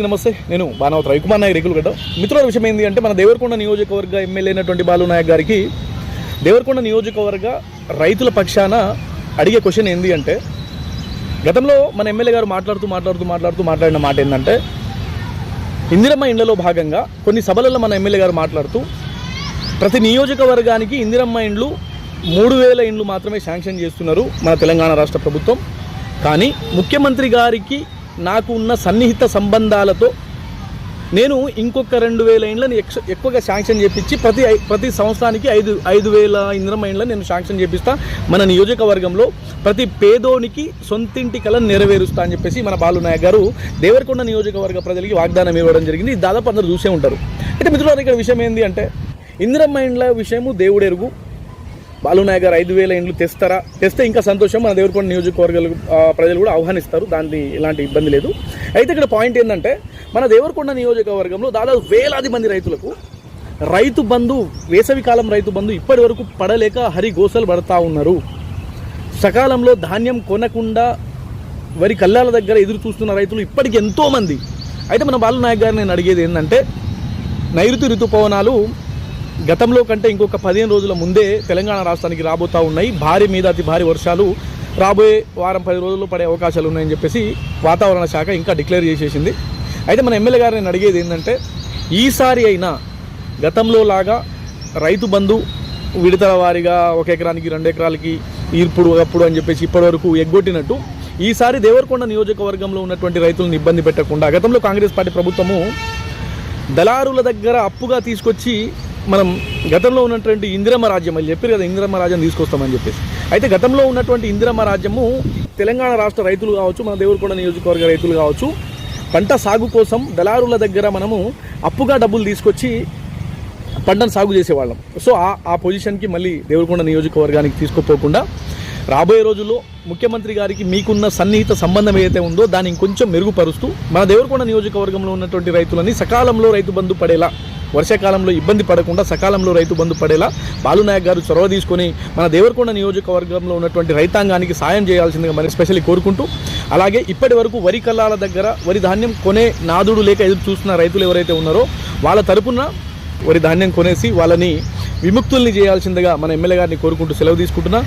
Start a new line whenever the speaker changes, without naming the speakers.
నమస్తే, నేను బాణవత్ రవికుమార్ నాయక్ రేకులగడ్డ. మిత్రుల విషయం ఏంటి అంటే, మన దేవరకొండ నియోజకవర్గ ఎమ్మెల్యే అయినటువంటి బాలు నాయక్ గారికి దేవరకొండ నియోజకవర్గ రైతుల పక్షాన అడిగే క్వశ్చన్ ఏంటి అంటే, గతంలో మన ఎమ్మెల్యే గారు మాట్లాడిన మాట ఏంటంటే, ఇందిరమ్మ ఇండ్లలో భాగంగా కొన్ని సభలలో మన ఎమ్మెల్యే గారు మాట్లాడుతూ ప్రతి నియోజకవర్గానికి ఇందిరమ్మ ఇండ్లు 3000 ఇండ్లు మాత్రమే శాంక్షన్ చేస్తున్నారు మన తెలంగాణ రాష్ట్ర ప్రభుత్వం. కానీ ముఖ్యమంత్రి గారికి నాకు ఉన్న సన్నిహిత సంబంధాలతో నేను ఇంకొక 2000 ఇండ్లను ఎక్కువగా శాంక్షన్ చేపించి ప్రతి సంవత్సరానికి 5,000 ఇందిరమ్మ ఇండ్లను నేను శాంక్షన్ చేపిస్తా, మన నియోజకవర్గంలో ప్రతి పేదోనికి సొంతింటి కలను నెరవేరుస్తా అని చెప్పేసి మన బాలు నాయక్ గారు దేవరకొండ నియోజకవర్గ ప్రజలకి వాగ్దానం ఇవ్వడం జరిగింది. దాదాపు అందరూ చూసే ఉంటారు. అయితే మిత్రులారా, ఇక్కడ విషయం ఏంటి అంటే, ఇందిరమ్మ ఇండ్ల విషయము దేవుడెరుగు. బాలు నాయక్ గారు 5,000 ఇండ్లు తెస్తే ఇంకా సంతోషం, మన దేవరకొండ నియోజకవర్గాలు ప్రజలు కూడా ఆహ్వానిస్తారు, దాన్ని ఎలాంటి ఇబ్బంది లేదు. అయితే ఇక్కడ పాయింట్ ఏంటంటే, మన దేవరకొండ నియోజకవర్గంలో దాదాపు వేలాది మంది రైతులకు రైతు బంధు, వేసవికాలం రైతు బంధు ఇప్పటి వరకు పడలేక హరిగోసలు పడతా ఉన్నారు. సకాలంలో ధాన్యం కొనకుండా వరి కల్లాల దగ్గర ఎదురు చూస్తున్న రైతులు ఇప్పటికి ఎంతోమంది. అయితే మన బాలు నాయక్ గారు నేను అడిగేది ఏంటంటే, నైరుతి ఋతుపవనాలు గతంలో కంటే ఇంకొక 15 రోజుల ముందే తెలంగాణ రాష్ట్రానికి రాబోతూ ఉన్నాయి. భారీ మీద అతి భారీ వర్షాలు రాబోయే వారం 10 రోజుల్లో పడే అవకాశాలు ఉన్నాయని చెప్పేసి వాతావరణ శాఖ ఇంకా డిక్లేర్ చేసేసింది. అయితే మన ఎమ్మెల్యే గారు నేను అడిగేది ఏంటంటే, ఈసారి అయినా గతంలో లాగా రైతు బంధు విడతల వారీగా 1 ఎకరానికి 2 ఎకరాలకి అప్పుడు అని చెప్పేసి ఇప్పటివరకు ఎగ్గొట్టినట్టు ఈసారి దేవరకొండ నియోజకవర్గంలో ఉన్నటువంటి రైతులను ఇబ్బంది పెట్టకుండా, గతంలో కాంగ్రెస్ పార్టీ ప్రభుత్వము దళారుల దగ్గర అప్పుగా తీసుకొచ్చి మనం గతంలో ఉన్నటువంటి ఇందిరమ్మ రాజ్యం అని చెప్పారు కదా, ఇందిరమ్మ రాజ్యం తీసుకొస్తామని చెప్పేసి. అయితే గతంలో ఉన్నటువంటి ఇందిరమ్మ రాజ్యము తెలంగాణ రాష్ట్ర రైతులు కావచ్చు, మన దేవరకొండ నియోజకవర్గ రైతులు కావచ్చు, పంట సాగు కోసం దళారుల దగ్గర మనము అప్పుగా డబ్బులు తీసుకొచ్చి పంటను సాగు చేసేవాళ్ళం. సో ఆ పొజిషన్కి మళ్ళీ దేవరకొండ నియోజకవర్గానికి తీసుకుపోకుండా రాబోయే రోజుల్లో ముఖ్యమంత్రి గారికి మీకున్న సన్నిహిత సంబంధం ఏదైతే ఉందో దాన్ని ఇంకొంచెం మెరుగుపరుస్తూ మన దేవరకొండ నియోజకవర్గంలో ఉన్నటువంటి రైతులని సకాలంలో రైతు బంధు పడేలా, వర్షాకాలంలో ఇబ్బంది పడకుండా సకాలంలో రైతు బంధు పడేలా బాలు నాయక్ గారు చొరవ తీసుకొని మన దేవరకొండ నియోజకవర్గంలో ఉన్నటువంటి రైతాంగానికి సాయం చేయాల్సిందిగా మరి స్పెషల్లీ కోరుకుంటూ, అలాగే ఇప్పటి వరకు వరి కల్లాల దగ్గర వరి ధాన్యం కొనే నాదుడు లేక ఎదురు చూస్తున్న రైతులు ఎవరైతే ఉన్నారో వాళ్ళ తరపున వరి ధాన్యం కొనేసి వాళ్ళని విముక్తుల్ని చేయాల్సిందిగా మన ఎమ్మెల్యే గారిని కోరుకుంటూ సెలవు తీసుకుంటున్నా.